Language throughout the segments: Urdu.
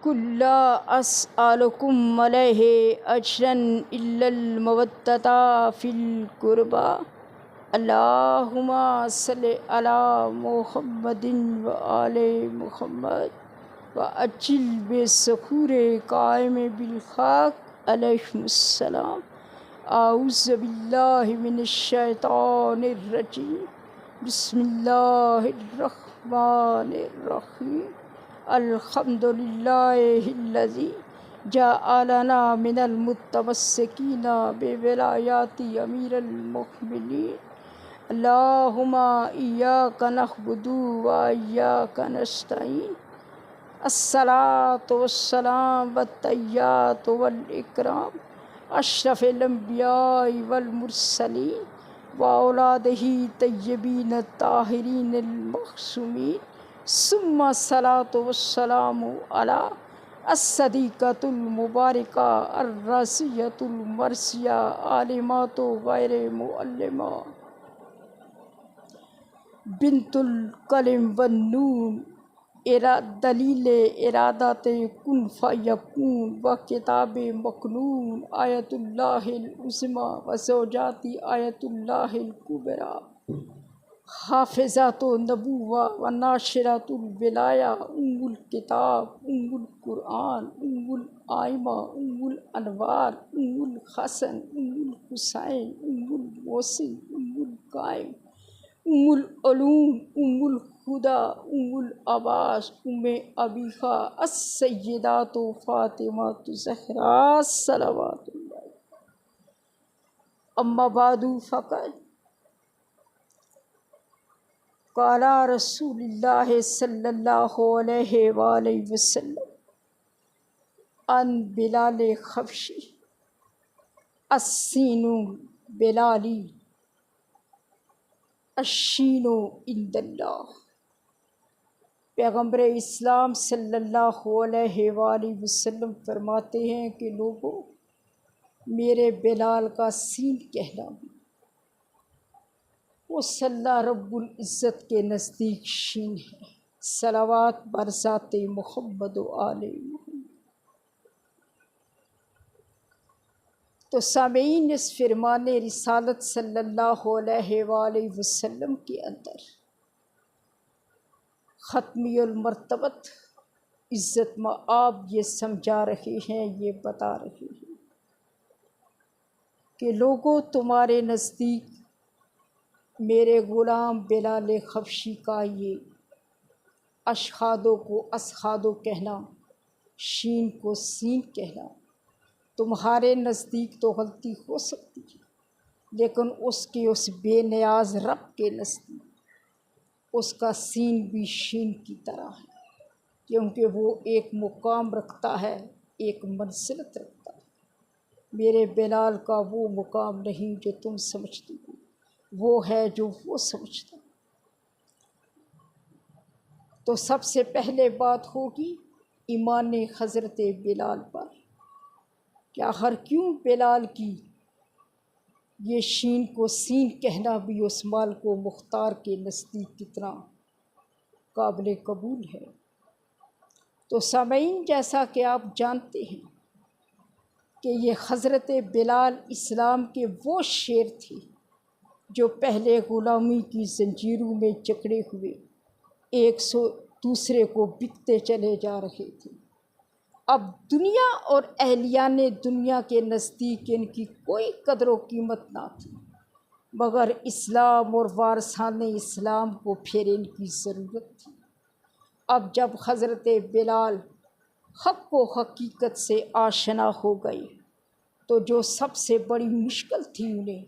قل لا أسألكم عليه أجرا إلا المودة في القربى اللهم صل على محمد وآل محمد وأجل بسحور قائم بالحق علیہم السلام۔ اعوذ باللہ من الشیطان الرجیم، بسم اللہ الرحمن الرحیم۔ الحمد للہ الذی جعلنا من المتمسکین بولایات امیر المؤمنین۔ اللہم ایاک نعبد و ایاک نستعین۔ الصلاۃ والسلام والتحیات والاکرام اشرف الانبیاء والمرسلین واولادہ طیبین الطاہرین المعصومین، ثم الصلاۃ والسلام علی الصدیقۃ المبارکہ الرضیۃ المرضیہ عالمۃ غیر معلمہ بنت القلم والنون دلیل ارادات کن فیکون و کتاب مکنون آیت اللہ العظمی و زوجات آیت اللہ الکبریٰ حافظات النبوہ و ناشرات الولایہ الکتاب القرآن الائمہ الانوار الحسن الحسین المحسن القائم العلوم الہدیٰ العباس ابیہا السیدات فاطمۃ الزہراء صلوات اللہ۔ اما بعد فقد قال رسول اللہ صلی اللہ علیہ وآلہ وسلم عن بلال حبشی السین بلالی الشین عند اللہ۔ پیغمبر اسلام صلی اللہ علیہ وآلہ وسلم فرماتے ہیں کہ لوگوں، میرے بلال کا سین کہنا وہ اللہ رب العزت کے نزدیک شین ہے۔ صلوات بر ذات محمد و آل محمد۔ تو سامعین، اس فرمان رسالت صلی اللہ علیہ وآلہ وسلم کے اندر ختمی المرتبت عزت مآب یہ سمجھا رہے ہیں، یہ بتا رہے ہیں کہ لوگوں، تمہارے نزدیک میرے غلام بلال حبشی کا یہ اشہادوں کو اسحادو کہنا، شین کو سین کہنا، تمہارے نزدیک تو غلطی ہو سکتی ہے، لیکن اس بے نیاز رب کے نزدیک اس کا سین بھی شین کی طرح ہے، کیونکہ وہ ایک مقام رکھتا ہے، ایک منزلت رکھتا ہے۔ میرے بلال کا وہ مقام نہیں جو تم سمجھتی ہو، وہ ہے جو وہ سمجھتا۔ تو سب سے پہلے بات ہوگی ایمان حضرت بلال پر کہ آخر کیوں بلال کی یہ شین کو سین کہنا بھی اس مالک و مختار کے نزدیک کتنا قابل قبول ہے۔ تو سامعین، جیسا کہ آپ جانتے ہیں کہ یہ حضرت بلال اسلام کے وہ شیر تھے جو پہلے غلامی کی زنجیروں میں جکڑے ہوئے ایک سو دوسرے کو بکتے چلے جا رہے تھے۔ اب دنیا اور اہلیان دنیا کے نزدیک ان کی کوئی قدر و قیمت نہ تھی، مگر اسلام اور وارثان اسلام کو پھر ان کی ضرورت تھی۔ اب جب حضرت بلال حق و حقیقت سے آشنا ہو گئے تو جو سب سے بڑی مشکل تھی انہیں،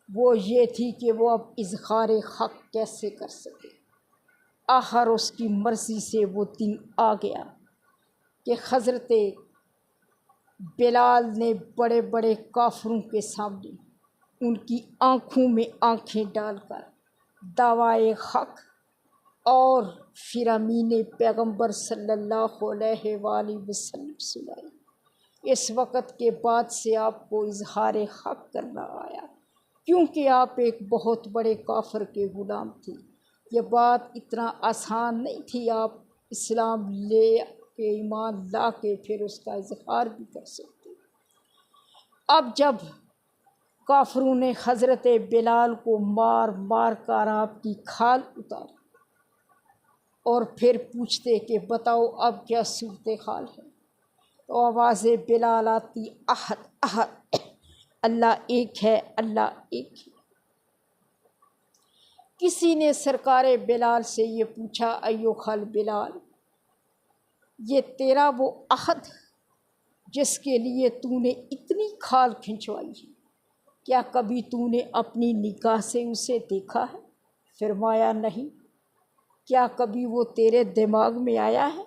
وہ یہ تھی کہ وہ اب اظہار حق کیسے کر سکے۔ آخر اس کی مرضی سے وہ دن آ گیا کہ حضرت بلال نے بڑے بڑے کافروں کے سامنے ان کی آنکھوں میں آنکھیں ڈال کر دعویٰ حق اور فرامین پیغمبر صلی اللہ علیہ وآلہ وسلم سنائی۔ اس وقت کے بعد سے آپ کو اظہار حق کرنا آیا، کیونکہ آپ ایک بہت بڑے کافر کے غلام تھے۔ یہ بات اتنا آسان نہیں تھی آپ اسلام لے کہ ایمان لا کے پھر اس کا اظہار بھی کر سکتے۔ اب جب کافروں نے حضرت بلال کو مار مار کر آپ کی کھال اتاری اور پھر پوچھتے کہ بتاؤ اب کیا صورتحال ہے، تو آواز بلال آتی، احد احد، اللہ ایک ہے، اللہ ایک ہے۔ کسی نے سرکار بلال سے یہ پوچھا، ایوہل بلال، یہ تیرا وہ احد جس کے لیے تو نے اتنی کھال کھنچوائی ہے، کیا کبھی تو نے اپنی نگاہ سے اسے دیکھا ہے؟ فرمایا نہیں۔ کیا کبھی وہ تیرے دماغ میں آیا ہے؟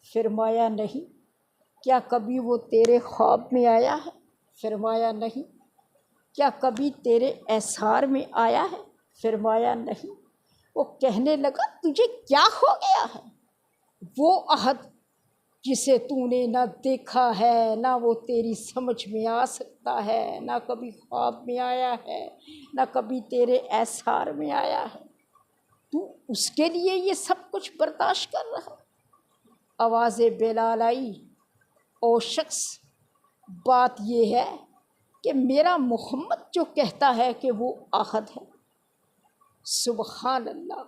فرمایا نہیں۔ کیا کبھی وہ تیرے خواب میں آیا ہے؟ فرمایا نہیں۔ کیا کبھی تیرے احسار میں آیا ہے؟ فرمایا نہیں۔ وہ کہنے لگا، تجھے کیا ہو گیا ہے؟ وہ عہد جسے تو نے نہ دیکھا ہے، نہ وہ تیری سمجھ میں آ سکتا ہے، نہ کبھی خواب میں آیا ہے، نہ کبھی تیرے احسار میں آیا ہے، تو اس کے لیے یہ سب کچھ برداشت کر رہا۔ آواز بلال آئی، او شخص، بات یہ ہے کہ میرا محمد جو کہتا ہے کہ وہ احد ہے۔ سبحان اللہ!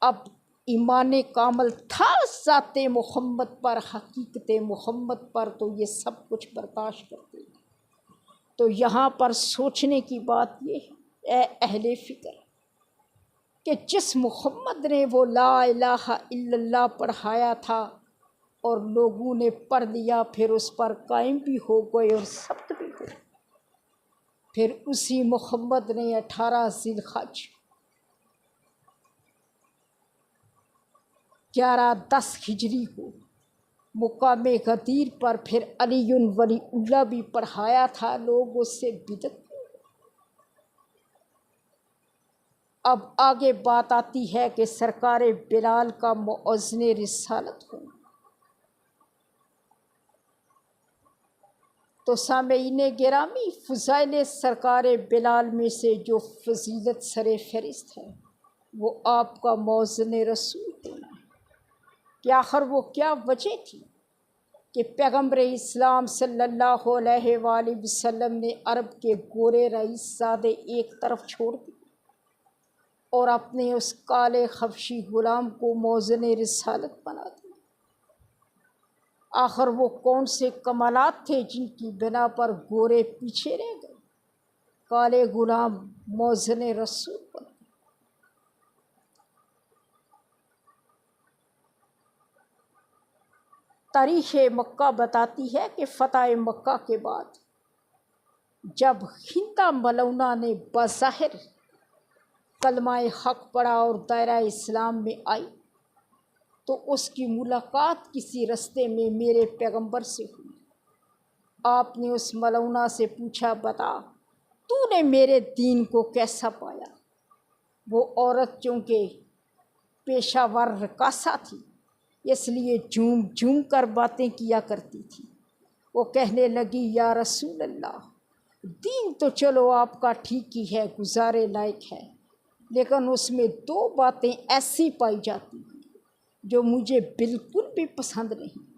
اب ایمان کامل تھا ذات محمد پر، حقیقت محمد پر، تو یہ سب کچھ برداشت کرتے ہیں۔ تو یہاں پر سوچنے کی بات یہ ہے، اے اہل فکر، کہ جس محمد نے وہ لا الہ الا اللہ پڑھایا تھا اور لوگوں نے پڑھ لیا، پھر اس پر قائم بھی ہو گئے اور ثبت بھی ہوئے، پھر اسی محمد نے 18 ذی الحج 11-10 ہجری کو مقام غدیر پر پھر علی ولی اللہ بھی پڑھایا تھا، لوگ اس سے بدعت۔ اب آگے بات آتی ہے کہ سرکار بلال کا مؤذن رسالت ہو، تو سامعین گرامی، فضائل سرکار بلال میں سے جو فضیلت سر فہرست ہے وہ آپ کا مؤذن رسول ہونا ہے۔ کہ آخر وہ کیا وجہ تھی کہ پیغمبر اسلام صلی اللہ علیہ وآلہ وسلم نے عرب کے گورے رئیس زادے ایک طرف چھوڑ دی اور اپنے اس کالے حبشی غلام کو مؤذن رسالت بنا دیا؟ آخر وہ کون سے کمالات تھے جن کی بنا پر گورے پیچھے رہ گئے، کالے غلام مؤذن رسول بن گئے؟ تاریخ مکہ بتاتی ہے کہ فتح مکہ کے بعد جب ہندہ ملونہ نے بظاہر کلمہ حق پڑھا اور دائرہ اسلام میں آئی، تو اس کی ملاقات کسی رستے میں میرے پیغمبر سے ہوئی۔ آپ نے اس ملونہ سے پوچھا، بتا تو نے میرے دین کو کیسا پایا؟ وہ عورت چونکہ پیشہ ور رقاصہ تھی، اس لیے جھوم جھوم کر باتیں کیا کرتی تھی۔ وہ کہنے لگی، یا رسول اللہ، دین تو چلو آپ کا ٹھیک ہی ہے، گزارے لائق ہے، لیکن اس میں 2 باتیں ایسی پائی جاتی ہیں جو مجھے بالکل بھی پسند نہیں۔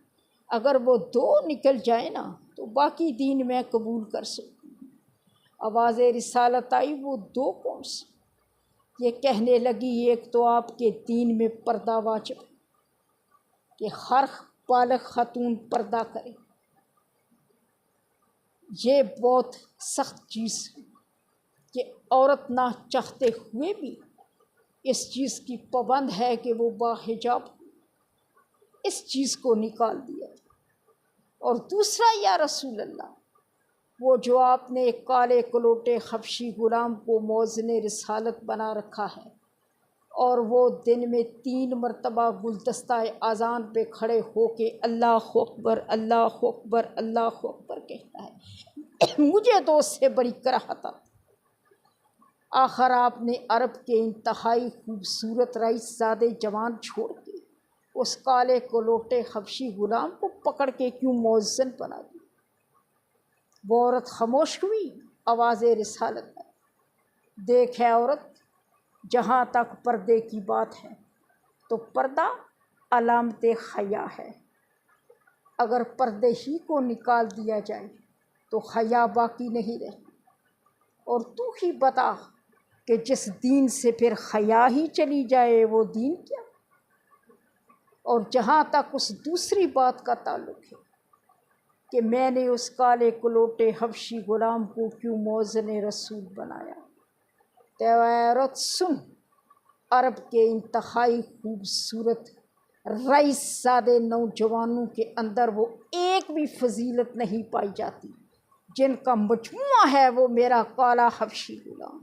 اگر وہ 2 نکل جائیں نا تو باقی دین میں قبول کر سکتی ہوں۔ آواز رسالت آئی، وہ 2 کون سی؟ یہ کہنے لگی، ایک تو آپ کے دین میں پردہ واجب ہے کہ ہر بالغ خاتون پردہ کرے، یہ بہت سخت چیز ہے کہ عورت نہ چاہتے ہوئے بھی اس چیز کی پابند ہے کہ وہ باحجاب ہو، اس چیز کو نکال دیا۔ اور دوسرا، یا رسول اللہ، وہ جو آپ نے ایک کالے کلوٹے حبشی غلام کو مؤذن رسالت بنا رکھا ہے اور وہ دن میں 3 مرتبہ گلدستہ اذان پہ کھڑے ہو کے اللہ اکبر اللہ اکبر اللہ اکبر کہتا ہے، مجھے تو اس سے بڑی کراہت آتی۔ آخر آپ نے عرب کے انتہائی خوبصورت رئیس زادے جوان چھوڑ کے اس کالے کلوٹے حبشی غلام کو پکڑ کے کیوں مؤذن بنا دی؟ وہ عورت خاموش ہوئی۔ آواز رسالت ہے، دیکھ ہے عورت، جہاں تک پردے کی بات ہے تو پردہ علامت حیا ہے، اگر پردے ہی کو نکال دیا جائے تو حیا باقی نہیں رہی۔ اور تو ہی بتا کہ جس دین سے پھر حیا ہی چلی جائے وہ دین کیا؟ اور جہاں تک اس دوسری بات کا تعلق ہے کہ میں نے اس کالے کلوٹے حبشی غلام کو کیوں مؤذن رسول بنایا، تیرت سن، عرب کے انتہائی خوبصورت رئیس زادے نوجوانوں کے اندر وہ ایک بھی فضیلت نہیں پائی جاتی جن کا مجموعہ ہے وہ میرا کالا حبشی غلام۔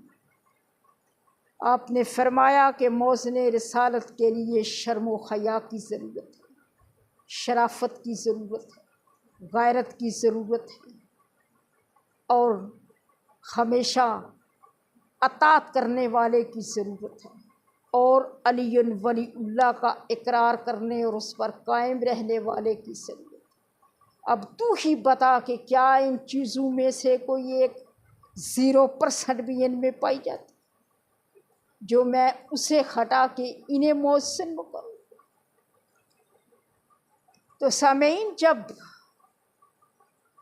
آپ نے فرمایا کہ مؤذن رسالت کے لیے شرم و حیا کی ضرورت ہے، شرافت کی ضرورت ہے، غیرت کی ضرورت ہے، اور ہمیشہ اطاعت کرنے والے کی ضرورت ہے، اور علی ولی اللہ کا اقرار کرنے اور اس پر قائم رہنے والے کی ضرورت ہے۔ اب تو ہی بتا کہ کیا ان چیزوں میں سے کوئی ایک 0% بھی ان میں پائی جاتی جو میں اسے ہٹا کے انہیں مؤذن کروں؟ تو سامعین، جب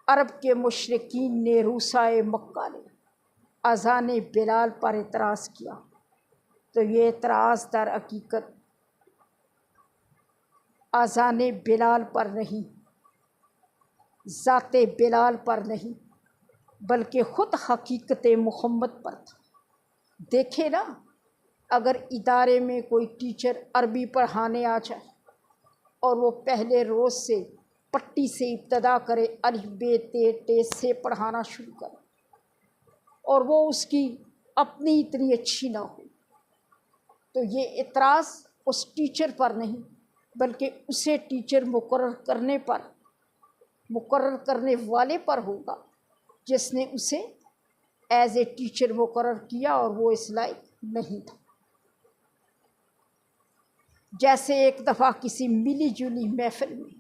عرب کے مشرکین نے روسائے مکہ نے اذان بلال پر اعتراض کیا تو یہ اعتراض در حقیقت اذان بلال پر نہیں، ذات بلال پر نہیں، بلکہ خود حقیقت محمد پر تھا۔ دیکھے نا، اگر ادارے میں کوئی ٹیچر عربی پڑھانے آ جائے اور وہ پہلے روز سے پٹی سے ابتدا کرے، الف ب ت سے پڑھانا شروع کرے، اور وہ اس کی اپنی اتنی اچھی نہ ہو، تو یہ اعتراض اس ٹیچر پر نہیں بلکہ اسے ٹیچر مقرر کرنے والے پر ہوگا جس نے اسے ایز اے ٹیچر مقرر کیا اور وہ اس لائق نہیں تھا۔ جیسے ایک دفعہ کسی ملی جلی محفل میں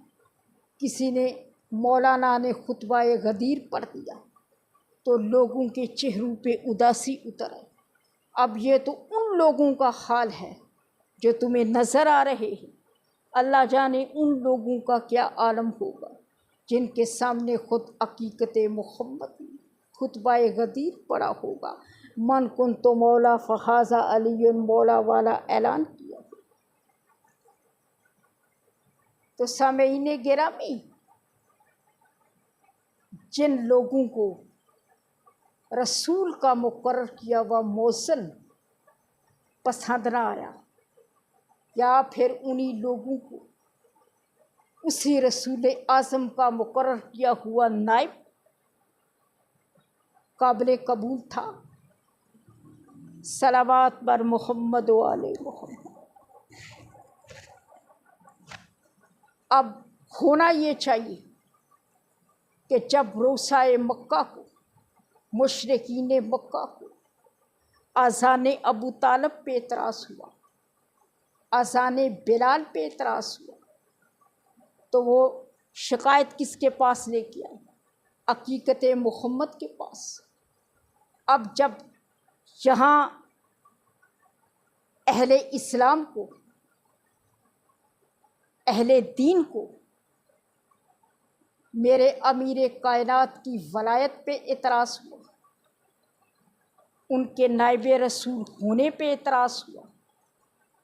کسی نے مولانا نے خطبہ غدیر پڑھ دیا تو لوگوں کے چہروں پہ اداسی اتر آئی۔ اب یہ تو ان لوگوں کا حال ہے جو تمہیں نظر آ رہے ہیں، اللہ جانے ان لوگوں کا کیا عالم ہوگا جن کے سامنے خود حقیقت محمد نے خطبہ غدیر پڑھا ہوگا، من کن تو مولا فہذا علی مولا والا اعلان کیا۔ تو سامعین گرامی، جن لوگوں کو رسول کا مقرر کیا ہوا مؤذن پسند نہ آیا، یا پھر انہی لوگوں کو اسی رسول اعظم کا مقرر کیا ہوا نائب قابل قبول تھا، صلوات بر محمد و آل محمد۔ اب ہونا یہ چاہیے کہ جب روسائے مکہ کو، مشرکین مکہ کو اذان ابو طالب پہ اعتراض ہوا، اذان بلال پہ اعتراض ہوا، تو وہ شکایت کس کے پاس لے کے آئے؟ حقیقت محمد کے پاس۔ اب جب یہاں اہل اسلام کو، اہل دین کو میرے امیر کائنات کی ولایت پہ اعتراض ہوا، ان کے نائب رسول ہونے پہ اعتراض ہوا،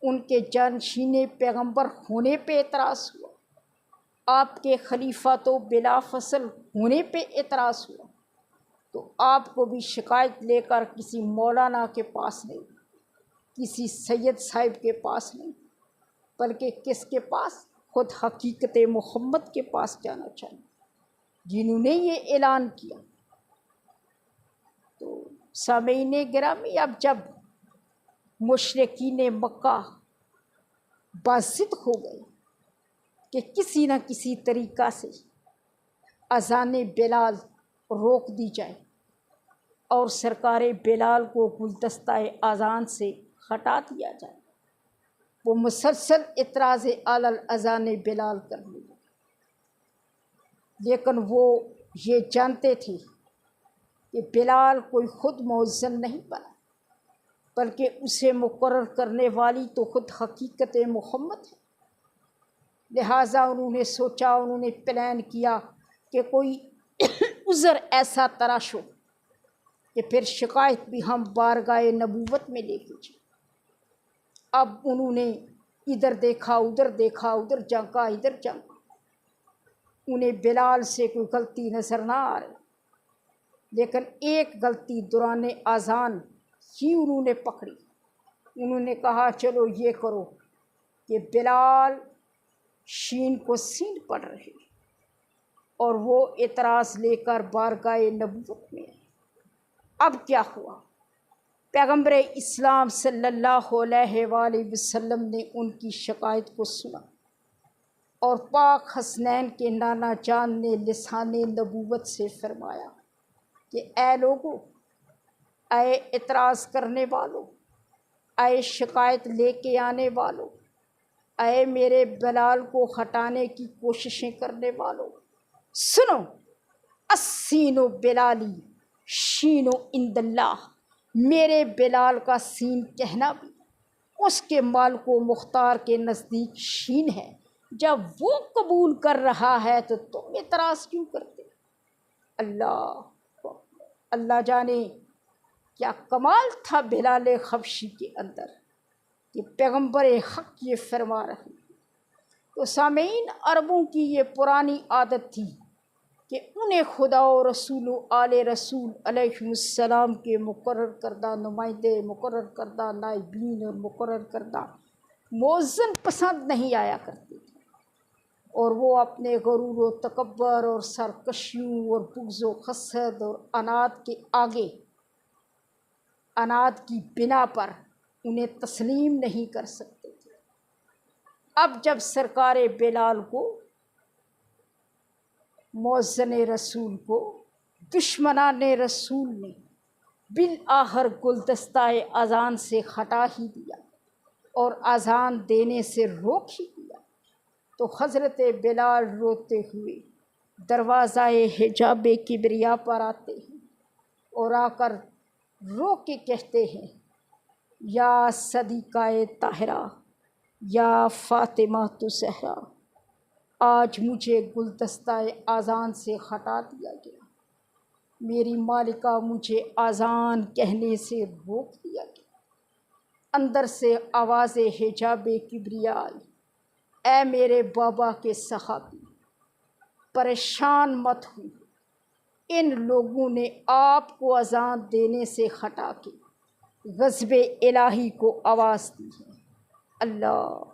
ان کے جانشین پیغمبر ہونے پہ اعتراض ہوا، آپ کے خلیفۃ و بلا فصل ہونے پہ اعتراض ہوا، تو آپ کو بھی شکایت لے کر کسی مولانا کے پاس نہیں، کسی سید صاحب کے پاس نہیں، بلکہ کس کے پاس؟ خود حقیقت محمد کے پاس جانا چاہیے جنہوں نے یہ اعلان کیا۔ تو سامعین گرامی، اب جب مشرکین مکہ باضد ہو گئے کہ کسی نہ کسی طریقہ سے اذان بلال روک دی جائے اور سرکار بلال کو گلدستہ اذان سے ہٹا دیا جائے، وہ مسلسل اعتراض علی الاذان بلال کرنے لگے، لیکن وہ یہ جانتے تھے کہ بلال کوئی خود مؤذن نہیں بنا، بلکہ اسے مقرر کرنے والی تو خود حقیقت محمد ہے، لہٰذا انہوں نے سوچا، انہوں نے پلان کیا کہ کوئی عذر ایسا تراشو کہ پھر شکایت بھی ہم بارگاہ نبوت میں لے کے جائیں۔ اب انہوں نے ادھر دیکھا، ادھر دیکھا، ادھر جھانکا، ادھر جھانکا، انہیں بلال سے کوئی غلطی نظر نہ آ رہی، لیکن ایک غلطی دوران اذان ہی انہوں نے پکڑی۔ انہوں نے کہا چلو یہ کرو کہ بلال شین کو سین پڑھ رہے اور وہ اعتراض لے کر بارگاہ نبوت میں آئے۔ اب کیا ہوا؟ پیغمبر اسلام صلی اللہ علیہ وآلہ وسلم نے ان کی شکایت کو سنا، اور پاک حسنین کے نانا جان نے لسان نبوت سے فرمایا کہ اے لوگو، اے اعتراض کرنے والوں، اے شکایت لے کے آنے والوں، اے میرے بلال کو ہٹانے کی کوششیں کرنے والوں، سنو، السین و بلالی شین و عند اللہ، میرے بلال کا سین کہنا بھی اس کے مالک و مختار کے نزدیک شین ہے۔ جب وہ قبول کر رہا ہے تو تم اعتراض کیوں کرتے؟ اللہ جانے کیا کمال تھا بلال حبشی کے اندر کہ پیغمبر حق یہ فرما رہے ہیں۔ تو سامعین، عربوں کی یہ پرانی عادت تھی کہ انہیں خدا و رسول و آل رسول علیہ السلام کے مقرر کردہ نمائندے، مقرر کردہ نائبین اور مقرر کردہ مؤذن پسند نہیں آیا کرتے تھے، اور وہ اپنے غرور و تکبر اور سرکشیوں اور بغض و حسد اور عناد کے آگے، عناد کی بنا پر انہیں تسلیم نہیں کر سکتے تھے۔ اب جب سرکار بلال کو، مؤذن رسول کو، دشمنان رسول نے بالآخر گلدستہ اذان سے ہٹا ہی دیا اور اذان دینے سے روک ہی دیا، تو حضرت بلال روتے ہوئے دروازہ حجاب کبریا پر آتے ہیں اور آ کر رو کے کہتے ہیں، یا صدیقہ طاہرہ، یا فاطمہ زہرا، آج مجھے گلدستہ اذان سے ہٹا دیا گیا، میری مالکہ مجھے اذان کہنے سے روک دیا گیا۔ اندر سے آواز حجاب کبریا آئی، اے میرے بابا کے صحابی، پریشان مت ہوں، ان لوگوں نے آپ کو اذان دینے سے ہٹا کے غضب الہی کو آواز دی ہے۔ اللہ